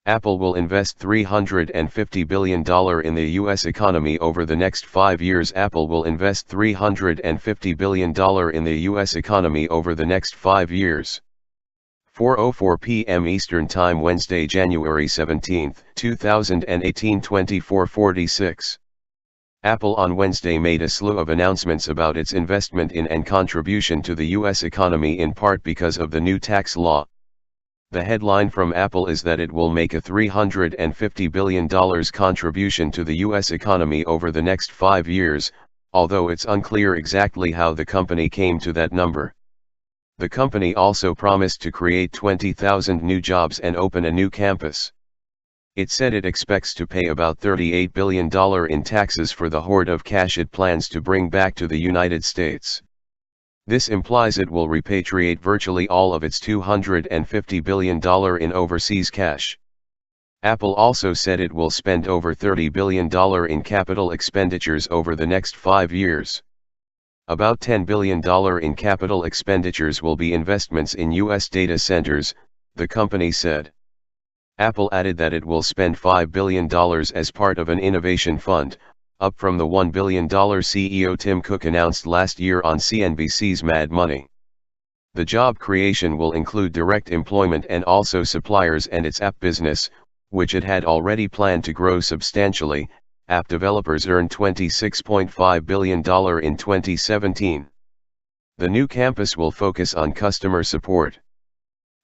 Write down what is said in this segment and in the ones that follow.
Apple will invest $350 billion in the U.S. economy over the next 5 years. Apple will invest $350 billion in the U.S. economy over the next 5 years. 4:04 p.m. Eastern Time, Wednesday, January 17, 2018, 24:46. Apple on Wednesday made a slew of announcements about its investment in and contribution to the U.S. economy, in part because of the new tax law. The headline from Apple is that it will make a $350 billion contribution to the U.S. economy over the next 5 years, although it's unclear exactly how the company came to that number. The company also promised to create 20,000 new jobs and open a new campus. It said it expects to pay about $38 billion in taxes for the hoard of cash it plans to bring back to the United States. This implies it will repatriate virtually all of its $250 billion in overseas cash. Apple also said it will spend over $30 billion in capital expenditures over the next 5 years. About $10 billion in capital expenditures will be investments in U.S. data centers, the company said. Apple added that it will spend $5 billion as part of an innovation fund, up from the $1 billion CEO Tim Cook announced last year on CNBC's Mad Money. The job creation will include direct employment and also suppliers and its app business, which it had already planned to grow substantially. App developers earned $26.5 billion in 2017. The new campus will focus on customer support.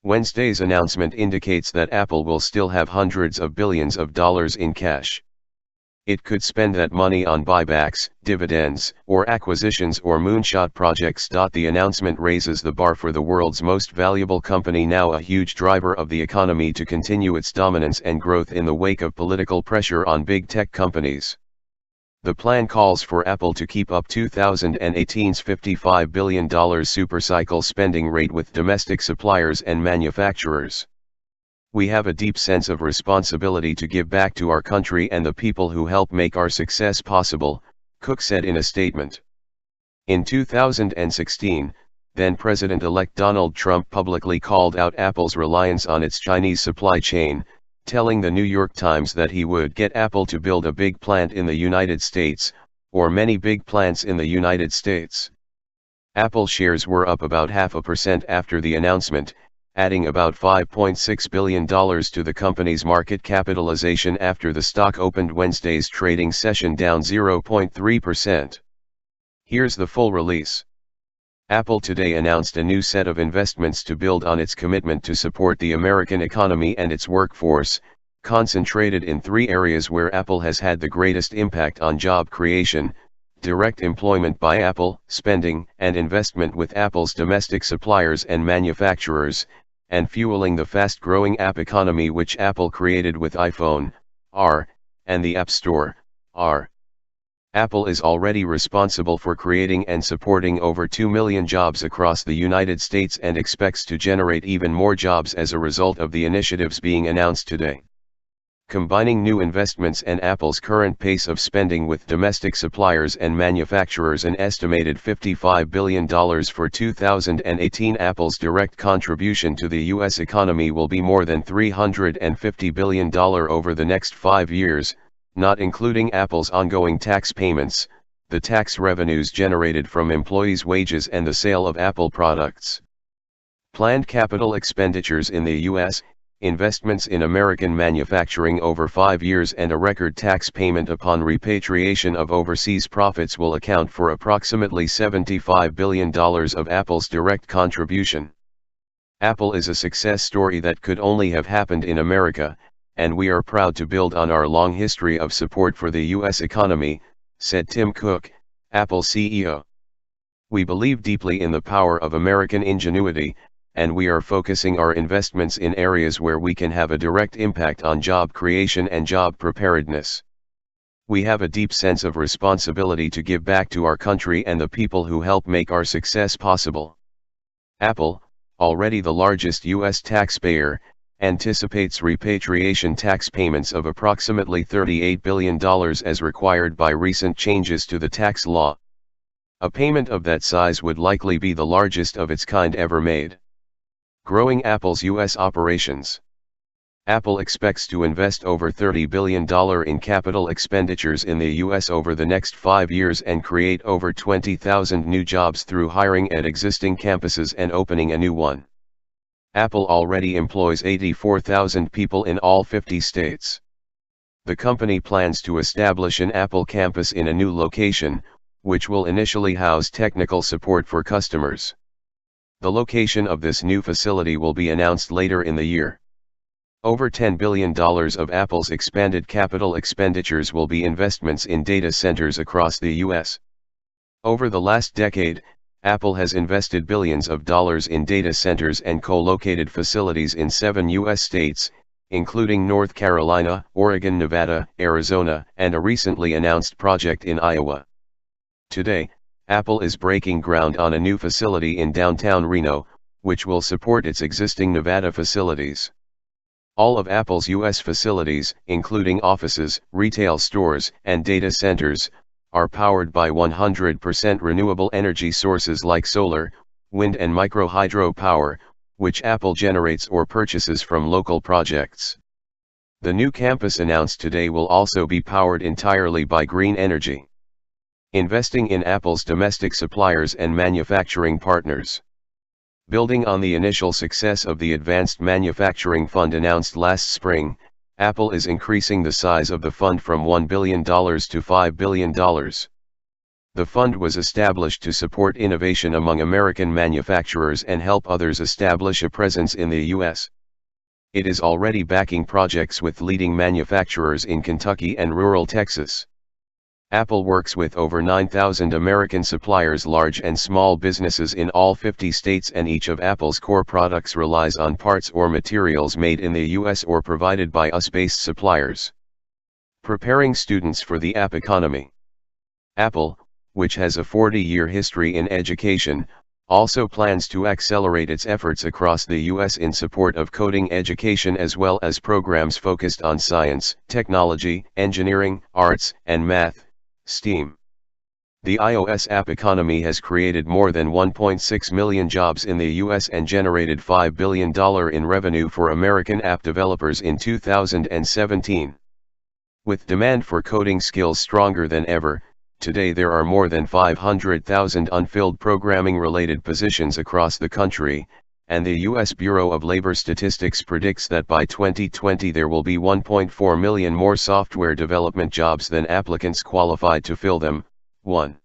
Wednesday's announcement indicates that Apple will still have hundreds of billions of dollars in cash. It could spend that money on buybacks, dividends, or acquisitions or moonshot projects. The announcement raises the bar for the world's most valuable company, now a huge driver of the economy, to continue its dominance and growth in the wake of political pressure on big tech companies. The plan calls for Apple to keep up 2018's $55 billion supercycle spending rate with domestic suppliers and manufacturers. We have a deep sense of responsibility to give back to our country and the people who help make our success possible, Cook said in a statement. In 2016, then President-elect Donald Trump publicly called out Apple's reliance on its Chinese supply chain, telling the New York Times that he would get Apple to build a big plant in the United States, or many big plants in the United States. Apple shares were up about 0.5% after the announcement, adding about $5.6 billion to the company's market capitalization after the stock opened Wednesday's trading session down 0.3%. Here's the full release. Apple today announced a new set of investments to build on its commitment to support the American economy and its workforce, concentrated in 3 areas where Apple has had the greatest impact on job creation: direct employment by Apple, spending and investment with Apple's domestic suppliers and manufacturers, and fueling the fast-growing app economy which Apple created with iPhone, R, and the App Store, R. Apple is already responsible for creating and supporting over 2 million jobs across the United States and expects to generate even more jobs as a result of the initiatives being announced today. Combining new investments and Apple's current pace of spending with domestic suppliers and manufacturers, an estimated $55 billion for 2018, Apple's direct contribution to the U.S. economy will be more than $350 billion over the next 5 years, not including Apple's ongoing tax payments, the tax revenues generated from employees' wages and the sale of Apple products. Planned capital expenditures in the U.S., investments in American manufacturing over 5 years, and a record tax payment upon repatriation of overseas profits will account for approximately $75 billion of Apple's direct contribution. Apple is a success story that could only have happened in America, and we are proud to build on our long history of support for the U.S. economy, said Tim Cook, Apple CEO. We believe deeply in the power of American ingenuity, and we are focusing our investments in areas where we can have a direct impact on job creation and job preparedness. We have a deep sense of responsibility to give back to our country and the people who help make our success possible. Apple, already the largest U.S. taxpayer, anticipates repatriation tax payments of approximately $38 billion as required by recent changes to the tax law. A payment of that size would likely be the largest of its kind ever made. Growing Apple's U.S. operations. Apple expects to invest over $30 billion in capital expenditures in the U.S. over the next 5 years and create over 20,000 new jobs through hiring at existing campuses and opening a new one. Apple already employs 84,000 people in all 50 states. The company plans to establish an Apple campus in a new location, which will initially house technical support for customers. The location of this new facility will be announced later in the year. Over $10 billion of Apple's expanded capital expenditures will be investments in data centers across the U.S. Over the last decade, Apple has invested billions of dollars in data centers and co-located facilities in 7 U.S. states, including North Carolina, Oregon, Nevada, Arizona, and a recently announced project in Iowa. Today, Apple is breaking ground on a new facility in downtown Reno, which will support its existing Nevada facilities. All of Apple's U.S. facilities, including offices, retail stores, and data centers, are powered by 100% renewable energy sources like solar, wind and micro-hydro power, which Apple generates or purchases from local projects. The new campus announced today will also be powered entirely by green energy. Investing in Apple's domestic suppliers and manufacturing partners. Building on the initial success of the Advanced Manufacturing Fund announced last spring, Apple is increasing the size of the fund from $1 billion to $5 billion. The fund was established to support innovation among American manufacturers and help others establish a presence in the U.S. It is already backing projects with leading manufacturers in Kentucky and rural Texas. Apple works with over 9,000 American suppliers, large and small businesses in all 50 states, and each of Apple's core products relies on parts or materials made in the U.S. or provided by US-based suppliers. Preparing students for the app economy. Apple, which has a 40-year history in education, also plans to accelerate its efforts across the U.S. in support of coding education as well as programs focused on science, technology, engineering, arts, and math. STEAM. The iOS app economy has created more than 1.6 million jobs in the U.S. and generated $5 billion in revenue for American app developers in 2017. With demand for coding skills stronger than ever, today there are more than 500,000 unfilled programming-related positions across the country, and the U.S. Bureau of Labor Statistics predicts that by 2020 there will be 1.4 million more software development jobs than applicants qualified to fill them. 1.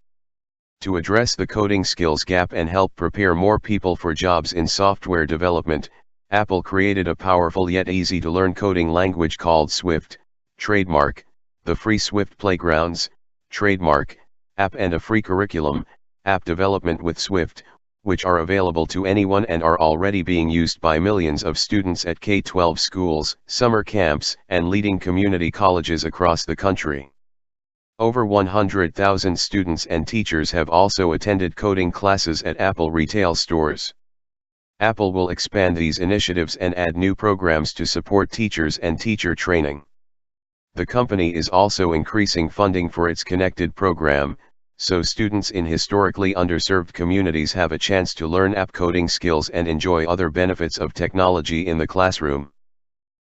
To address the coding skills gap and help prepare more people for jobs in software development, Apple created a powerful yet easy-to-learn coding language called Swift, trademark, the free Swift Playgrounds, trademark, app, and a free curriculum, App Development with Swift, which are available to anyone and are already being used by millions of students at K-12 schools, summer camps, and leading community colleges across the country. Over 100,000 students and teachers have also attended coding classes at Apple retail stores. Apple will expand these initiatives and add new programs to support teachers and teacher training. The company is also increasing funding for its Connected program, so students in historically underserved communities have a chance to learn app coding skills and enjoy other benefits of technology in the classroom.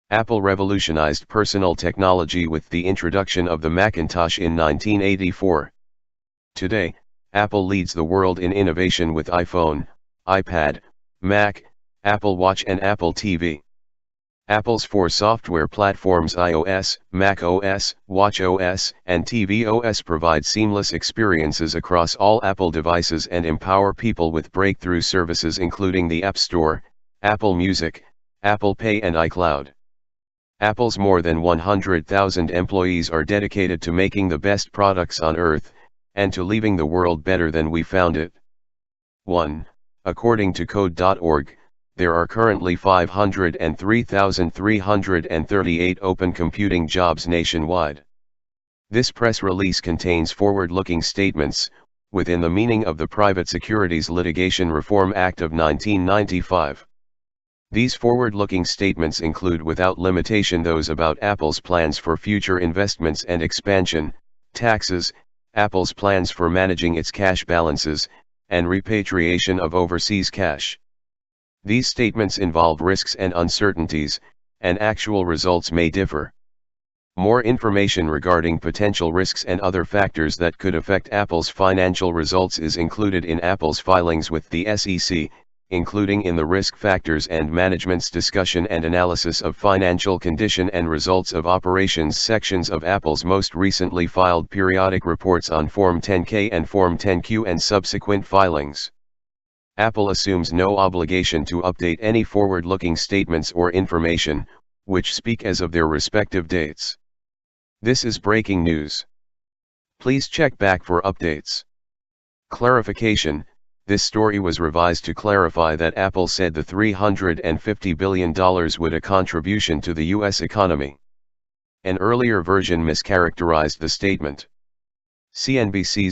Apple revolutionized personal technology with the introduction of the Macintosh in 1984. Today, Apple leads the world in innovation with iPhone, iPad, Mac, Apple Watch and Apple TV. Apple's 4 software platforms iOS, macOS, watchOS, and tvOS provide seamless experiences across all Apple devices and empower people with breakthrough services including the App Store, Apple Music, Apple Pay and iCloud. Apple's more than 100,000 employees are dedicated to making the best products on Earth, and to leaving the world better than we found it. 1. According to Code.org, there are currently 503,338 open computing jobs nationwide. This press release contains forward-looking statements, within the meaning of the Private Securities Litigation Reform Act of 1995. These forward-looking statements include without limitation those about Apple's plans for future investments and expansion, taxes, Apple's plans for managing its cash balances, and repatriation of overseas cash. These statements involve risks and uncertainties, and actual results may differ. More information regarding potential risks and other factors that could affect Apple's financial results is included in Apple's filings with the SEC, including in the Risk Factors and Management's Discussion and Analysis of Financial Condition and Results of Operations sections of Apple's most recently filed periodic reports on Form 10-K and Form 10-Q and subsequent filings. Apple assumes no obligation to update any forward-looking statements or information, which speak as of their respective dates. This is breaking news. Please check back for updates. Clarification: this story was revised to clarify that Apple said the $350 billion would a contribution to the U.S. economy. An earlier version mischaracterized the statement. CNBC's